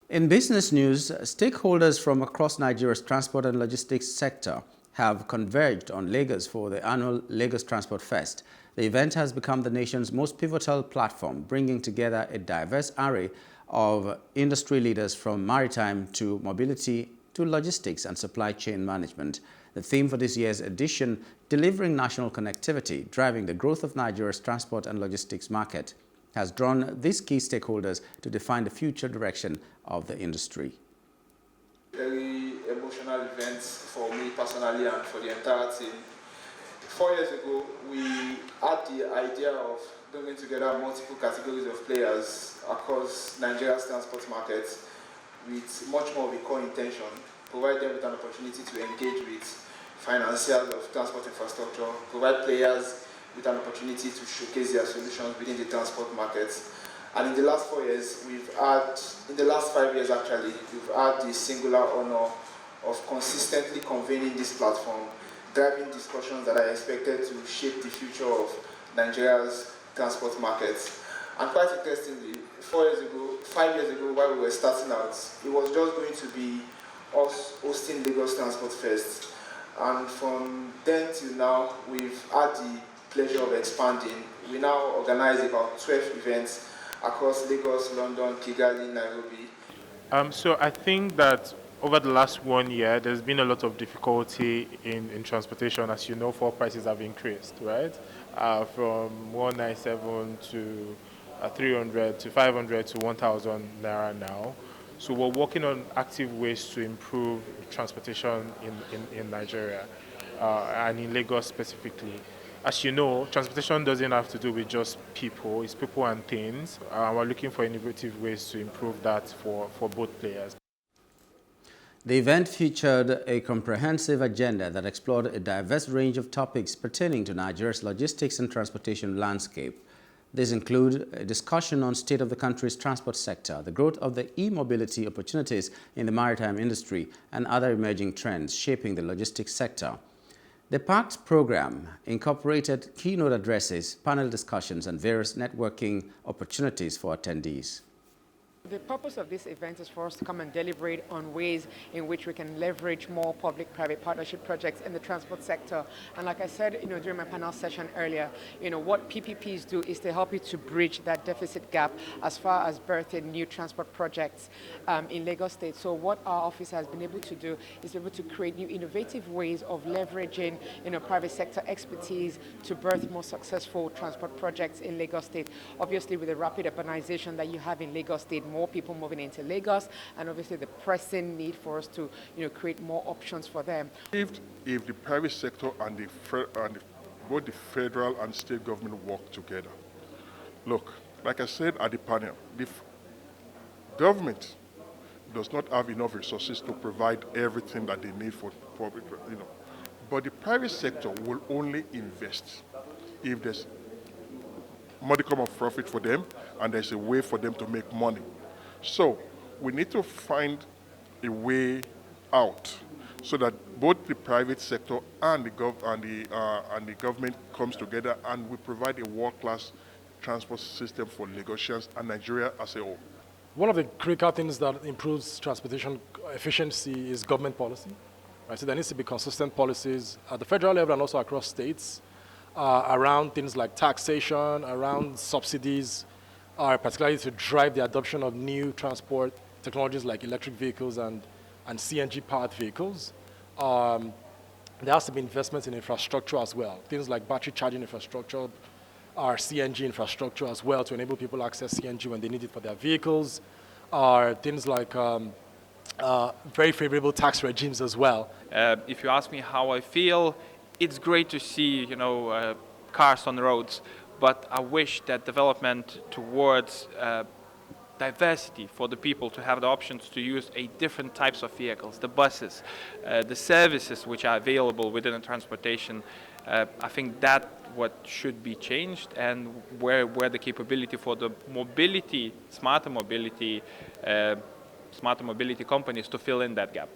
In business news, stakeholders from across Nigeria's transport and logistics sector have converged on Lagos for the annual Lagos Transport Fest. The event has become the nation's most pivotal platform, bringing together a diverse array of industry leaders from maritime to mobility to logistics and supply chain management. The theme for this year's edition, delivering national connectivity, driving the growth of Nigeria's transport and logistics market, has drawn these key stakeholders to define the future direction of the industry. Very emotional events for me personally and for the entire team. 4 years ago, we had the idea of bringing together multiple categories of players across Nigeria's transport markets with much more of a core intention, provide them with an opportunity to engage with financiers of transport infrastructure, provide players with an opportunity to showcase their solutions within the transport markets. And in the last 4 years, in the last 5 years actually, we've had the singular honor of consistently convening this platform, driving discussions that are expected to shape the future of Nigeria's transport markets. And quite interestingly, 5 years ago, while we were starting out, it was just going to be us hosting Lagos Transport Fest. And from then till now, we've had the pleasure of expanding. We now organize about 12 events across Lagos, London, Kigali, Nairobi. So I think that over the last 1 year, there's been a lot of difficulty in transportation. As you know, fuel prices have increased, right? From 197 to 300 to 500 to 1,000 naira now. So we're working on active ways to improve transportation in Nigeria and in Lagos specifically. As you know, transportation doesn't have to do with just people, it's people and things. We're looking for innovative ways to improve that for both players. The event featured a comprehensive agenda that explored a diverse range of topics pertaining to Nigeria's logistics and transportation landscape. These include a discussion on state of the country's transport sector, the growth of the e-mobility opportunities in the maritime industry, and other emerging trends shaping the logistics sector. The packed program incorporated keynote addresses, panel discussions, and various networking opportunities for attendees. The purpose of this event is for us to come and deliberate on ways in which we can leverage more public-private partnership projects in the transport sector. And like I said, during my panel session earlier, what PPPs do is to help you to bridge that deficit gap as far as birthing new transport projects in Lagos State. So what our office has been able to do is able to create new innovative ways of leveraging, private sector expertise to birth more successful transport projects in Lagos State. Obviously, with the rapid urbanization that you have in Lagos State, more people moving into Lagos, and obviously the pressing need for us to create more options for them. If the private sector and both the federal and state government work together, look, like I said at the panel, the government does not have enough resources to provide everything that they need for public, but the private sector will only invest if there's modicum of profit for them and there's a way for them to make money. So we need to find a way out so that both the private sector and the government comes together and we provide a world-class transport system for Lagosians and Nigeria as a whole. One of the critical things that improves transportation efficiency is government policy. Right? So there needs to be consistent policies at the federal level and also across states around things like taxation, around subsidies, particularly to drive the adoption of new transport technologies like electric vehicles and CNG-powered vehicles. There has to be investments in infrastructure as well, things like battery charging infrastructure, our CNG infrastructure as well to enable people to access CNG when they need it for their vehicles, things like very favorable tax regimes as well. If you ask me how I feel, it's great to see cars on the roads, but I wish that development towards diversity for the people to have the options to use different types of vehicles, the buses, the services which are available within the transportation. I think that what should be changed, and where the capability for the mobility, smarter mobility companies to fill in that gap.